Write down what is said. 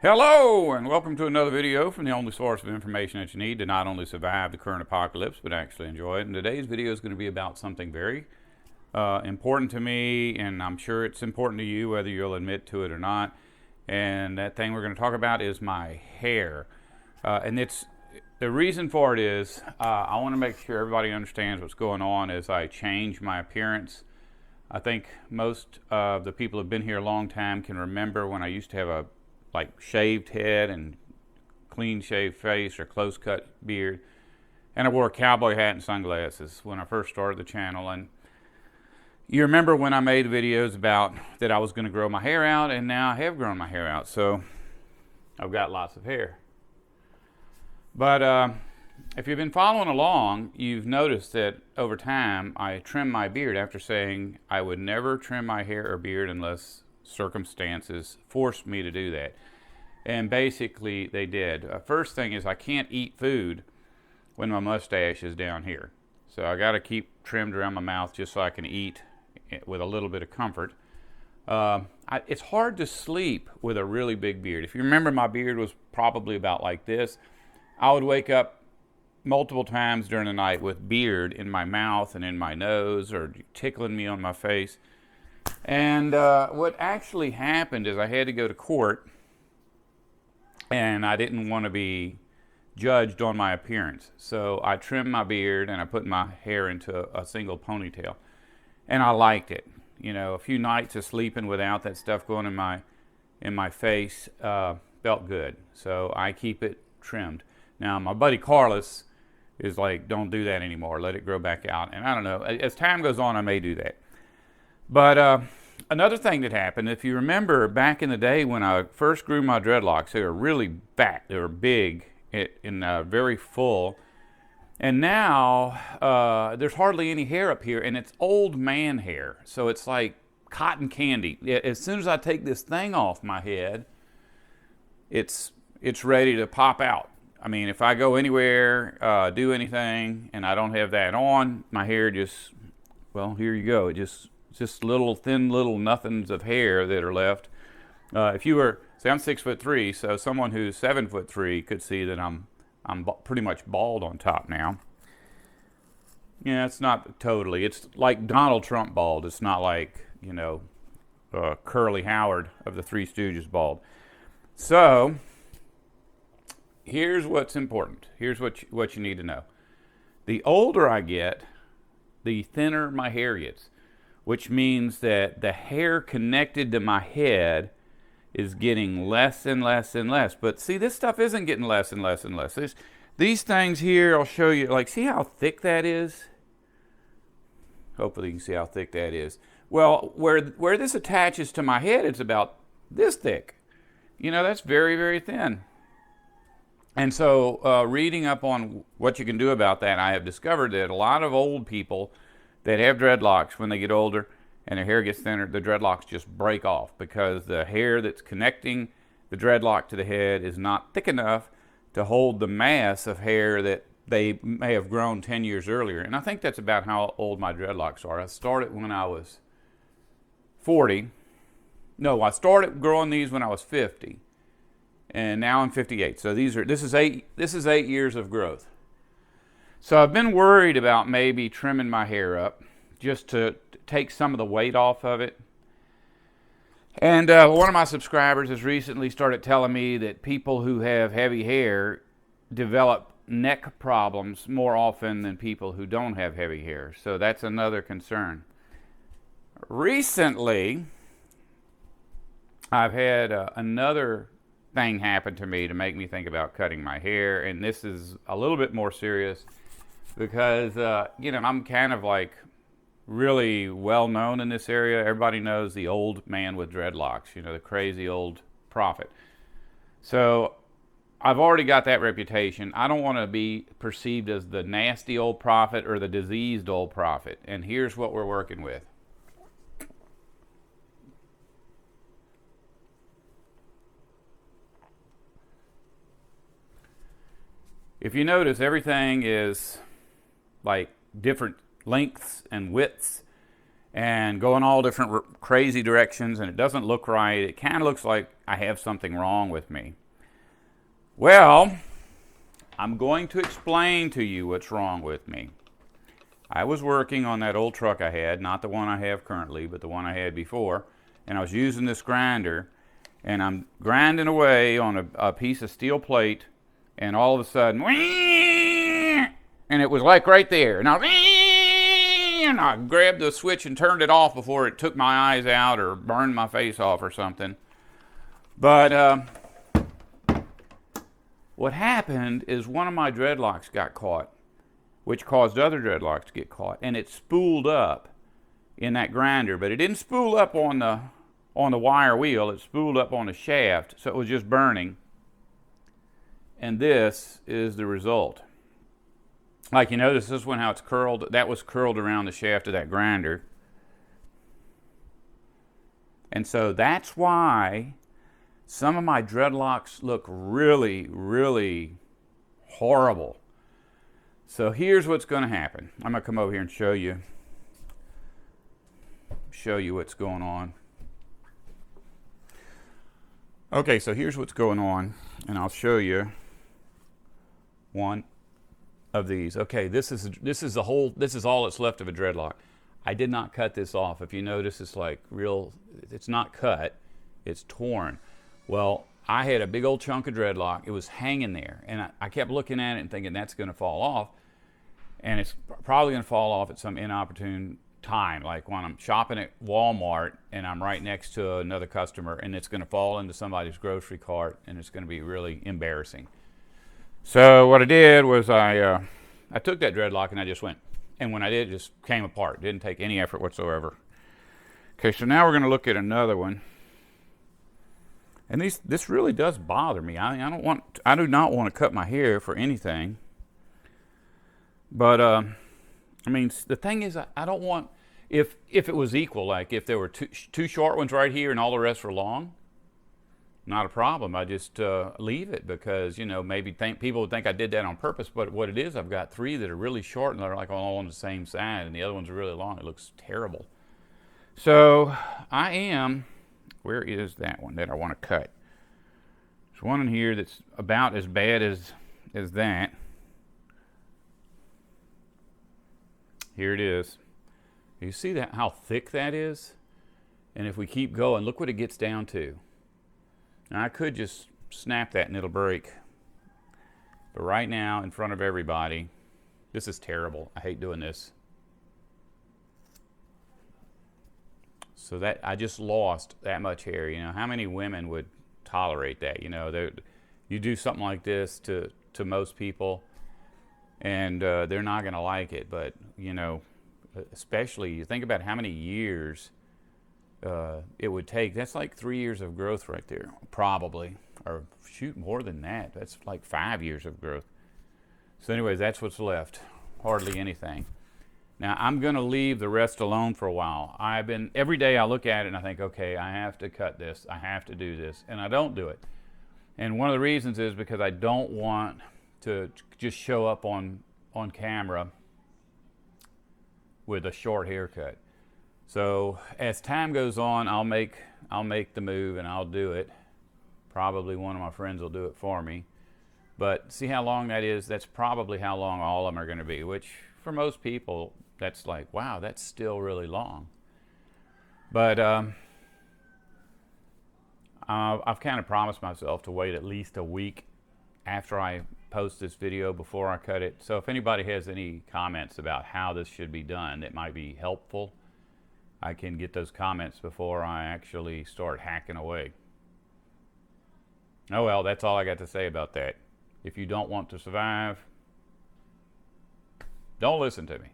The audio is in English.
Hello, and welcome to another video from the only source of information that you need to not only survive the current apocalypse, but actually enjoy it. And today's video is going to be about something very important to me, and I'm sure it's important to you, whether you'll admit to it or not. And that thing we're going to talk about is my hair. And it's the reason for it is I want to make sure everybody understands what's going on as I change my appearance. I think most of the people who've been here a long time can remember when I used to have a shaved head and clean shaved face or close cut beard, and I wore a cowboy hat and sunglasses when I first started the channel. And you remember when I made videos about that I was going to grow my hair out, and now I have grown my hair out, so I've got lots of hair. But if you've been following along, you've noticed that over time I trimmed my beard after saying I would never trim my hair or beard unless circumstances forced me to do that. And basically they did. First thing is I can't eat food when my mustache is down here. So I got to keep trimmed around my mouth just so I can eat with a little bit of comfort. It's hard to sleep with a really big beard. If you remember, my beard was probably about like this. I would wake up multiple times during the night with beard in my mouth and in my nose, or tickling me on my face. And what actually happened is I had to go to court, and I didn't want to be judged on my appearance. So I trimmed my beard and I put my hair into a single ponytail. And I liked it. You know, a few nights of sleeping without that stuff going in my face felt good. So I keep it trimmed. Now, my buddy Carlos is like, don't do that anymore. Let it grow back out. And I don't know. As time goes on, I may do that. But another thing that happened, if you remember back in the day when I first grew my dreadlocks, they were really fat, they were big and very full. And now there's hardly any hair up here, and it's old man hair. So it's like cotton candy. As soon as I take this thing off my head, it's ready to pop out. I mean, if I go anywhere, do anything, and I don't have that on, my hair just, well, here you go. It just little thin little nothings of hair that are left. If you were, say, I'm 6'3", so someone who's 7'3" could see that I'm pretty much bald on top now. Yeah, it's not totally. It's like Donald Trump bald. It's not like, you know, Curly Howard of the Three Stooges bald. So here's what's important. Here's what you need to know. The older I get, the thinner my hair gets, which means that the hair connected to my head is getting less and less and less. But see, this stuff isn't getting less and less and less. These things here, I'll show you, like, see how thick that is? Hopefully you can see how thick that is. Well, where this attaches to my head, it's about this thick. You know, that's very, very thin. And so reading up on what you can do about that, I have discovered that a lot of old people that have dreadlocks, when they get older and their hair gets thinner, the dreadlocks just break off because the hair that's connecting the dreadlock to the head is not thick enough to hold the mass of hair that they may have grown 10 years earlier. And I think that's about how old my dreadlocks are. I started when I was 40. No, I started growing these when I was 50. And now I'm 58. So this is 8 years of growth. So I've been worried about maybe trimming my hair up just to take some of the weight off of it. And one of my subscribers has recently started telling me that people who have heavy hair develop neck problems more often than people who don't have heavy hair. So that's another concern. Recently, I've had another thing happen to me to make me think about cutting my hair. And this is a little bit more serious, because you know, I'm kind of like really well known in this area. Everybody knows the old man with dreadlocks, you know, the crazy old prophet. So I've already got that reputation. I don't want to be perceived as the nasty old prophet or the diseased old prophet. And here's what we're working with. If you notice, everything is like different lengths and widths, and go in all different crazy directions, and it doesn't look right. It kind of looks like I have something wrong with me. Well, I'm going to explain to you what's wrong with me. I was working on that old truck I had, not the one I have currently, but the one I had before, and I was using this grinder, and I'm grinding away on a piece of steel plate, and all of a sudden, and it was like right there. And I grabbed the switch and turned it off before it took my eyes out or burned my face off or something. But what happened is one of my dreadlocks got caught, which caused other dreadlocks to get caught, and it spooled up in that grinder. But it didn't spool up on the wire wheel. It spooled up on the shaft, so it was just burning. And this is the result. Like you notice this one, how it's curled. That was curled around the shaft of that grinder. And so that's why some of my dreadlocks look really, really horrible. So here's what's going to happen. I'm going to come over here and show you what's going on. Okay, so here's what's going on, and I'll show you one of these. Okay, this is all that's left of a dreadlock. I did not cut this off. If you notice, it's like it's not cut, it's torn. Well, I had a big old chunk of dreadlock. It was hanging there, and I kept looking at it and thinking that's going to fall off, and it's probably going to fall off at some inopportune time, like when I'm shopping at Walmart and I'm right next to another customer, and it's going to fall into somebody's grocery cart, and it's going to be really embarrassing. So what I did was I took that dreadlock and I just went. And when I did, it just came apart. Didn't take any effort whatsoever. Okay, so now we're going to look at another one. And this really does bother me. I do not want to cut my hair for anything. But I mean, the thing is, I don't want, if it was equal, like if there were two short ones right here and all the rest were long, not a problem. I just leave it because, you know, maybe people would think I did that on purpose. But what it is, I've got three that are really short and they're like all on the same side, and the other ones are really long. It looks terrible. So where is that one that I want to cut? There's one in here that's about as bad as that. Here it is. You see that, how thick that is? And if we keep going, look what it gets down to. Now, I could just snap that and it'll break. But right now, in front of everybody, this is terrible. I hate doing this. So that I just lost that much hair. You know, how many women would tolerate that? You know, you do something like this to most people, and they're not going to like it. But, you know, especially you think about how many years it would take. That's like 3 years of growth right there, probably. Or shoot, more than that. That's like 5 years of growth. So anyways, that's what's left. Hardly anything. Now, I'm going to leave the rest alone for a while. Every day I look at it and I think, okay, I have to cut this. I have to do this. And I don't do it. And one of the reasons is because I don't want to just show up on camera with a short haircut. So as time goes on, I'll make the move and I'll do it. Probably one of my friends will do it for me. But see how long that is? That's probably how long all of them are going to be, which for most people, that's like, wow, that's still really long. But I've kind of promised myself to wait at least a week after I post this video before I cut it. So if anybody has any comments about how this should be done that might be helpful, I can get those comments before I actually start hacking away. Oh well, that's all I got to say about that. If you don't want to survive, don't listen to me.